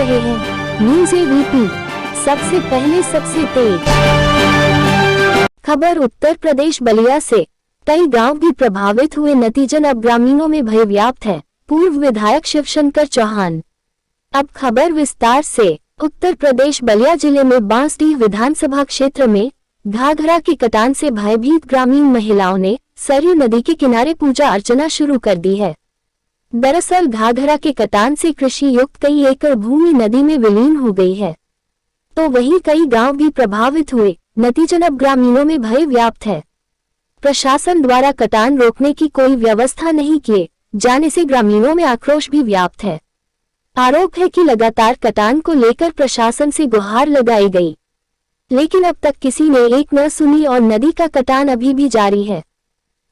रहे हैं news ABP, सबसे पहले सबसे तेज खबर। उत्तर प्रदेश बलिया से कई गांव भी प्रभावित हुए, नतीजन अब ग्रामीणों में भय व्याप्त है। पूर्व विधायक शिवशंकर चौहान। अब खबर विस्तार से। उत्तर प्रदेश बलिया जिले में बांसडीह विधानसभा क्षेत्र में घाघरा की कटान से भयभीत ग्रामीण महिलाओं ने सरयू नदी के किनारे पूजा अर्चना शुरू कर दी है। दरअसल घाघरा के कटान से कृषि युक्त कई एकड़ भूमि नदी में विलीन हो गई है, तो वहीं कई गांव भी प्रभावित हुए। नतीजन अब ग्रामीणों में भय व्याप्त है। प्रशासन द्वारा कटान रोकने की कोई व्यवस्था नहीं किए जाने से ग्रामीणों में आक्रोश भी व्याप्त है। आरोप है कि लगातार कटान को लेकर प्रशासन से गुहार लगाई गई, लेकिन अब तक किसी ने एक न सुनी और नदी का कटान अभी भी जारी है।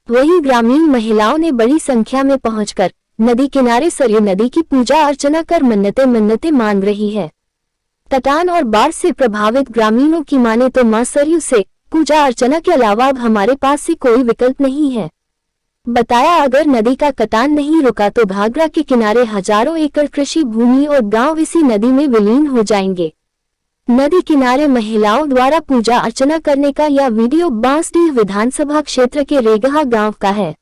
वहीं ग्रामीण महिलाओं ने बड़ी संख्या में पहुंचकर नदी किनारे सरयू नदी की पूजा अर्चना कर मन्नतें मांग रही है। कटान और बाढ़ से प्रभावित ग्रामीणों की माने तो मां सरयू से पूजा अर्चना के अलावा अब हमारे पास से कोई विकल्प नहीं है। बताया अगर नदी का कटान नहीं रुका तो घाघरा के किनारे हजारों एकड़ कृषि भूमि और गांव इसी नदी में विलीन हो जाएंगे। नदी किनारे महिलाओं द्वारा पूजा अर्चना करने का यह वीडियो बांसडीह विधानसभा क्षेत्र के रेगहा गांव का है।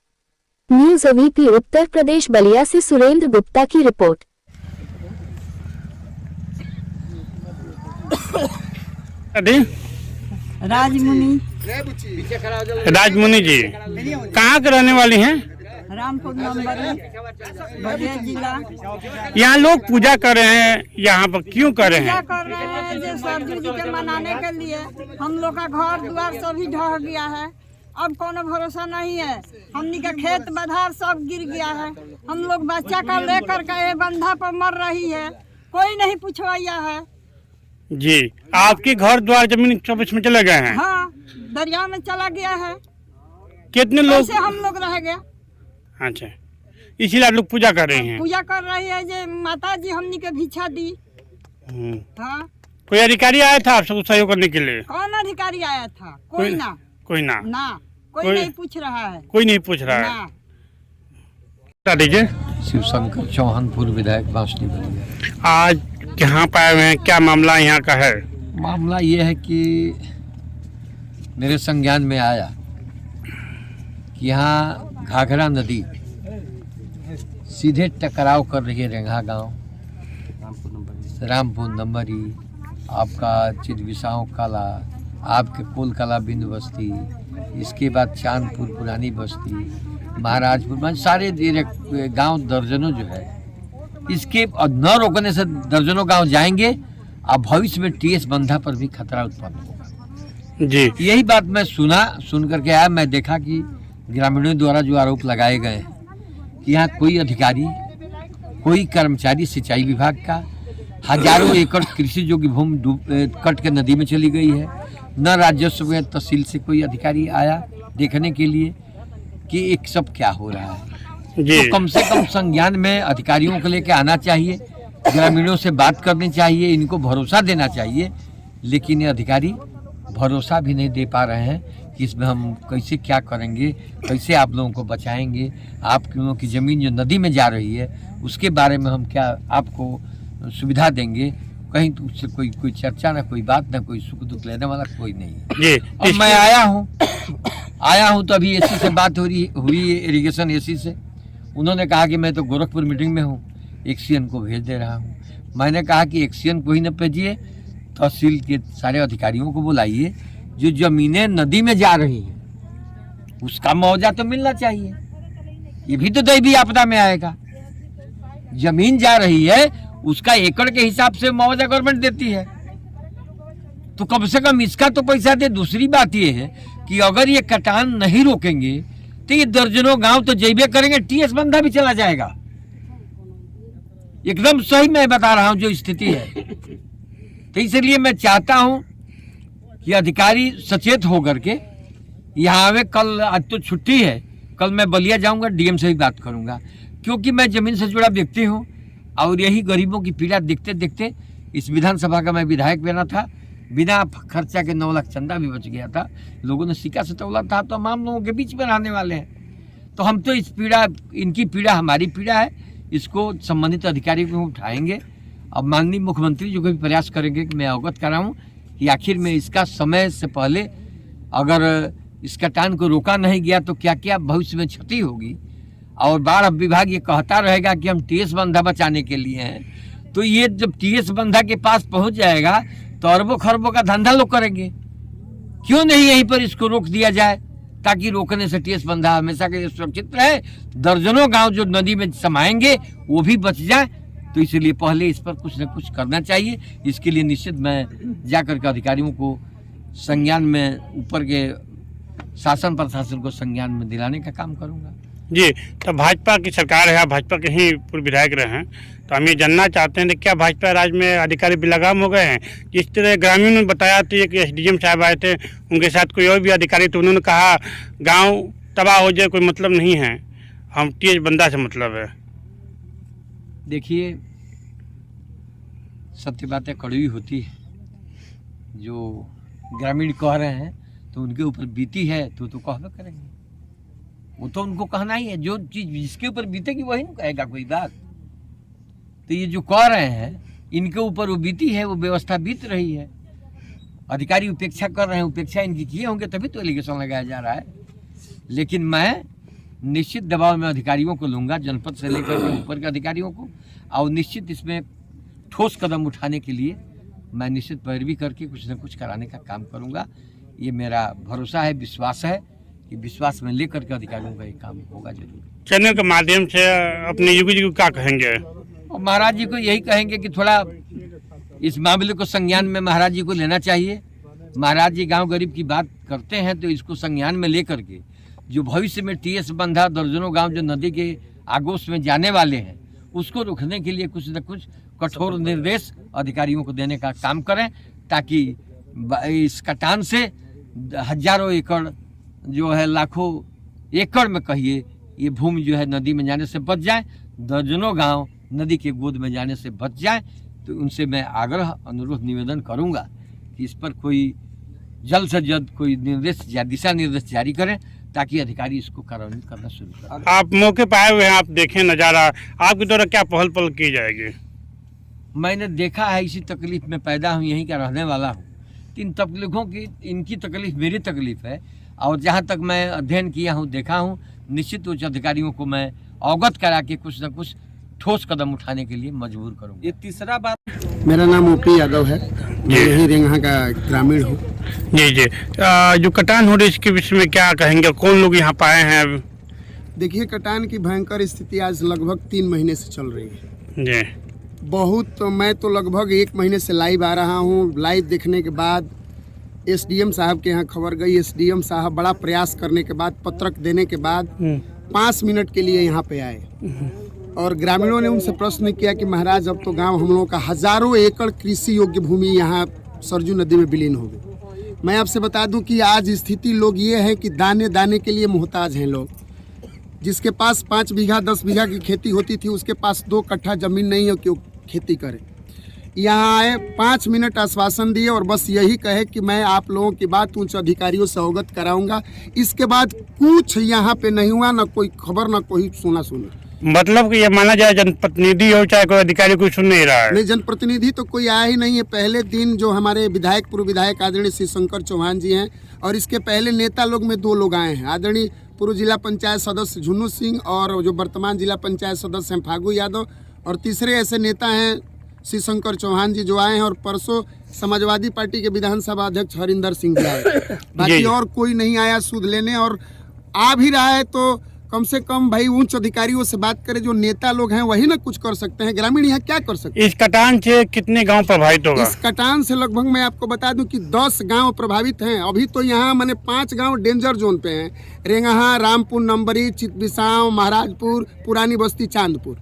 न्यूज़ एबीपी उत्तर प्रदेश बलिया से सुरेंद्र गुप्ता की रिपोर्ट। राजमुनि जी कहाँ के रहने वाली हैं? रामपुर नंबर बलिया जिला। यहाँ लोग पूजा कर रहे हैं, यहाँ पर क्यों कर रहे हैं? कर रहे हैं जो सरयू जी के मनाने के लिए। हम लोग का घर द्वार सभी ढह गया है, अब कोनो भरोसा नहीं है। हमनी का खेत बधार सब गिर गया है। हम लोग बच्चा का लेकर के बंधा पर मर रही है, कोई नहीं पूछवाया है जी। आपके घर द्वार जमीन सब इसमें चले गए हैं? हाँ, दरिया में चला गया है। कितने लोग? हम लोग रह गए। अच्छा, इसीलिए आप लोग पूजा कर रही हैं? पूजा कर रही है जे माता जी हमनी के भिक्षा दी। हाँ, कोई अधिकारी आया था आपसे सहयोग करने के लिए? कौन अधिकारी आया था? कोई ना कोई नहीं पूछ रहा है। कोई नहीं पूछ रहा है। बता दीजिए। शिवशंकर चौहान, पूर्व विधायक बांसडीह बलिया। आज यहाँ पे आए हुए हैं, क्या मामला यहाँ का है? मामला ये है कि मेरे संज्ञान में आया कि यहाँ घाघरा नदी सीधे टकराव कर रही है रेंघा गांव, रामपुर नंबरी, आपका चिदविसाओं कला, आपके कोल कला बिंदु बस्ती, इसके बाद चांदपुर पुरानी बस्ती, महाराजपुर, मान सारे गांव दर्जनों जो है, इसके न रोकने से दर्जनों गांव जाएंगे। अब भविष्य में टीएस बंधा पर भी खतरा उत्पन्न होगा जी। यही बात मैं सुन करके आया। मैं देखा कि ग्रामीणों द्वारा जो आरोप लगाए गए हैं कि यहाँ कोई अधिकारी, कोई कर्मचारी सिंचाई विभाग का, हजारों एकड़ कृषि योग्य भूमि कट के नदी में चली गई है। न राजस्व में तहसील से कोई अधिकारी आया देखने के लिए कि एक सब क्या हो रहा है। तो कम से कम संज्ञान में अधिकारियों को लेकर आना चाहिए, ग्रामीणों से बात करनी चाहिए, इनको भरोसा देना चाहिए। लेकिन ये अधिकारी भरोसा भी नहीं दे पा रहे हैं कि इसमें हम कैसे क्या करेंगे, कैसे आप लोगों को बचाएंगे, आप लोगों की ज़मीन जो नदी में जा रही है उसके बारे में हम क्या आपको सुविधा देंगे। कहीं तो उससे कोई चर्चा ना, कोई बात ना, कोई सुख दुख लेने वाला कोई नहीं है। अब मैं आया हूँ तो अभी एसी से बात हुई इरिगेशन एसी से। उन्होंने कहा कि मैं तो गोरखपुर मीटिंग में हूँ, एक्सीएन को भेज दे रहा हूँ। मैंने कहा कि एक्सीएन को ही न भेजिए, तहसील के सारे अधिकारियों को बुलाइए। जो जमीनें नदी में जा रही हैं उसका मुआवजा तो मिलना चाहिए, ये भी तो दैवीय आपदा में आएगा। जमीन जा रही है उसका एकड़ के हिसाब से मुआवजा गवर्नमेंट देती है, तो कम से कम इसका तो पैसा दे। दूसरी बात ये है कि अगर ये कटान नहीं रोकेंगे तो ये दर्जनों गांव तो जैबे करेंगे, टीएस बंधा भी चला जाएगा। एकदम सही मैं बता रहा हूं जो स्थिति है। तो इसलिए मैं चाहता हूं कि अधिकारी सचेत होकर के यहाँ आवे। कल, आज तो छुट्टी है, कल मैं बलिया जाऊंगा, डीएम से भी बात करूंगा, क्योंकि मैं जमीन से जुड़ा व्यक्ति हूं और यही गरीबों की पीड़ा देखते देखते इस विधानसभा का मैं विधायक बना था। बिना खर्चा के 9 लाख चंदा भी बच गया था। लोगों ने सिक्का से तौला था, तो हम लोगों के बीच में रहने वाले हैं। तो हम तो इस पीड़ा, इनकी पीड़ा हमारी पीड़ा है, इसको संबंधित अधिकारी को उठाएंगे अब माननीय मुख्यमंत्री जो भी प्रयास करेंगे कि मैं अवगत कराऊं कि आखिर में इसका समय से पहले अगर इस कटान को रोका नहीं गया तो क्या क्या भविष्य में क्षति होगी। और बाढ़ विभाग ये कहता रहेगा कि हम टीएस बंधा बचाने के लिए हैं, तो ये जब टीएस बंधा के पास पहुंच जाएगा तो अरबों खरबों का धंधा लोग करेंगे। क्यों नहीं यहीं पर इसको रोक दिया जाए, ताकि रोकने से टीएस बंधा हमेशा के लिए सुरक्षित रहे, दर्जनों गांव जो नदी में समाएंगे वो भी बच जाए। तो इसलिए पहले इस पर कुछ न कुछ करना चाहिए। इसके लिए निश्चित मैं जाकर के अधिकारियों को संज्ञान में, ऊपर के शासन प्रशासन को संज्ञान में दिलाने का काम करूंगा। जी, तो भाजपा की सरकार है, आप भाजपा के ही पूर्व विधायक रहे हैं, तो हम ये जानना चाहते हैं कि क्या भाजपा राज में अधिकारी बेलगाम हो गए हैं? जिस तरह ग्रामीणों ने बताया था कि एसडीएम साहब आए थे, उनके साथ कोई और भी अधिकारी, तो उन्होंने कहा गांव तबाह हो जाए कोई मतलब नहीं है, हम टीएस बंदा से मतलब है। देखिए, सत्य बातें कड़वी होती है। जो ग्रामीण कह रहे हैं तो उनके ऊपर बीती है तो कहवे करेंगे, वो तो उनको कहना ही है। जो चीज जिसके ऊपर बीतेगी वही ना कहेगा कोई बात। तो ये जो कह रहे हैं इनके ऊपर वो बीती है, वो व्यवस्था बीत रही है, अधिकारी उपेक्षा कर रहे हैं, उपेक्षा इनकी किए होंगे तभी तो एलिगेशन लगाया जा रहा है। लेकिन मैं निश्चित दबाव में अधिकारियों को लूँगा, जनपद से लेकर के ऊपर के अधिकारियों को, और निश्चित इसमें ठोस कदम उठाने के लिए मैं निश्चित पैरवी करके कुछ न कुछ कराने का काम करूँगा। ये मेरा भरोसा है, विश्वास है कि विश्वास में लेकर के अधिकारियों का ये काम होगा जरूर। चैनल के माध्यम से अपने योगी जी को क्या कहेंगे? और महाराज जी को यही कहेंगे कि थोड़ा इस मामले को संज्ञान में महाराज जी को लेना चाहिए। महाराज जी गांव गरीब की बात करते हैं तो इसको संज्ञान में लेकर के जो भविष्य में टीएस बंधा दर्जनों गांव जो नदी के आगोश में जाने वाले हैं उसको रोकने के लिए कुछ न कुछ कठोर निर्देश अधिकारियों को देने का काम करें, ताकि इस कटान से हजारों एकड़ जो है, लाखों एकड़ में कहिए, ये भूमि जो है नदी में जाने से बच जाए, दर्जनों गांव नदी के गोद में जाने से बच जाए। तो उनसे मैं आग्रह, अनुरोध, निवेदन करूंगा कि इस पर कोई जल्द से जल्द कोई निर्देश या दिशा निर्देश जारी करें, ताकि अधिकारी इसको कार्यान्वित करना शुरू करें। आप मौके पर आए हुए हैं, आप देखें नज़ारा, आपके द्वारा क्या पहल पहल की जाएगी? मैंने देखा है, इसी तकलीफ में पैदा हूँ, यहीं का रहने वाला हूँ। इन तकलीफों की, इनकी तकलीफ मेरी तकलीफ है, और जहाँ तक मैं अध्ययन किया हूँ, देखा हूँ, निश्चित उच्च अधिकारियों को मैं अवगत करा के कुछ न कुछ ठोस कदम उठाने के लिए मजबूर करूँगा। ये तीसरा बात। मेरा नाम ओपी यादव है, मैं यहीं रेंगहा का ग्रामीण हूँ। जी जी, जो कटान हो रही है इसके विषय में क्या कहेंगे, कौन लोग यहाँ पाए हैं? देखिए, कटान की भयंकर स्थिति आज लगभग 3 महीने से चल रही है जी। बहुत, मैं तो लगभग 1 महीने से लाइव आ रहा हूँ। लाइव देखने के बाद एसडीएम साहब के यहाँ खबर गई, एसडीएम साहब बड़ा प्रयास करने के बाद, पत्रक देने के बाद 5 मिनट के लिए यहाँ पे आए, और ग्रामीणों ने उनसे प्रश्न किया कि महाराज अब तो गांव हम लोगों का हजारों एकड़ कृषि योग्य भूमि यहाँ सरजू नदी में विलीन हो गई। मैं आपसे बता दूं कि आज स्थिति लोग ये है कि दाने दाने के लिए मोहताज हैं लोग। जिसके पास 5 बीघा 10 बीघा की खेती होती थी, उसके पास 2 कट्ठा जमीन नहीं है कि वो खेती करे। यहाँ आए, 5 मिनट आश्वासन दिए और बस यही कहे कि मैं आप लोगों की बात उच्च अधिकारियों से अवगत कराऊंगा। इसके बाद कुछ यहाँ पे नहीं हुआ, ना कोई खबर, ना कोई सुना। मतलब कि ये माना जाए जनप्रतिनिधि हो चाहे कोई अधिकारी कोई सुन नहीं रहा है? नहीं, जनप्रतिनिधि तो कोई आया ही नहीं है। पहले दिन जो हमारे विधायक, पूर्व विधायक आदरणीय श्री शंकर चौहान जी हैं, और इसके पहले नेता लोग में 2 लोग आए हैं, आदरणीय पूर्व जिला पंचायत सदस्य झुन्नू सिंह और जो वर्तमान जिला पंचायत सदस्य हैं फागू यादव, और तीसरे ऐसे नेता हैं श्री शंकर चौहान जी जो आए हैं, और परसों समाजवादी पार्टी के विधानसभा अध्यक्ष हरिंदर सिंह जी आए। बाकी और कोई नहीं आया सूद लेने, और आ भी रहा है तो कम से कम भाई उच्च अधिकारियों से बात करें। जो नेता लोग हैं वही ना कुछ कर सकते हैं, ग्रामीण यहाँ क्या कर सकते हैं? इस कटान से कितने गांव प्रभावित होगा? इस कटान से लगभग मैं आपको बता दूं कि 10 गांव प्रभावित हैं। अभी तो यहाँ मैंने 5 गांव डेंजर जोन पे हैं, रेंगहा, रामपुर, नंबरी, चितबिसाव, महाराजपुर, पुरानी बस्ती, चांदपुर,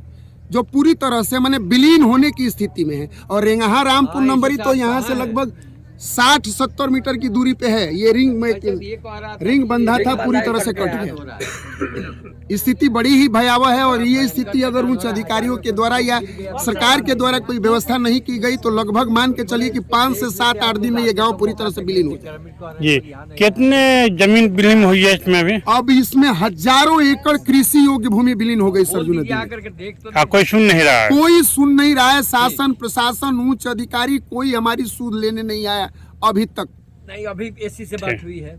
जो पूरी तरह से मैंने विलीन होने की स्थिति में है। और रेंगहा, रामपुर, नंबरी तो यहाँ से लगभग 60-70 मीटर की दूरी पे है। ये रिंग बंधा था, पूरी तरह से कट गया। स्थिति बड़ी ही भयावह है और ये स्थिति अगर उच्च अधिकारियों के द्वारा या सरकार के द्वारा कोई व्यवस्था नहीं की गई तो लगभग मान के चलिए कि 5 से 7-8 दिन में ये गांव पूरी तरह से विलीन हो जाएगा। जी, कितने जमीन विलीन हुई है इसमें अभी? अब इसमें हजारों एकड़ कृषि योग्य भूमि विलीन हो गई सरजू नदी में। कोई सुन नहीं रहा है? कोई सुन नहीं रहा है। शासन प्रशासन उच्च अधिकारी कोई हमारी सूद लेने नहीं आया अभी तक। नहीं, अभी एसी से बात हुई है।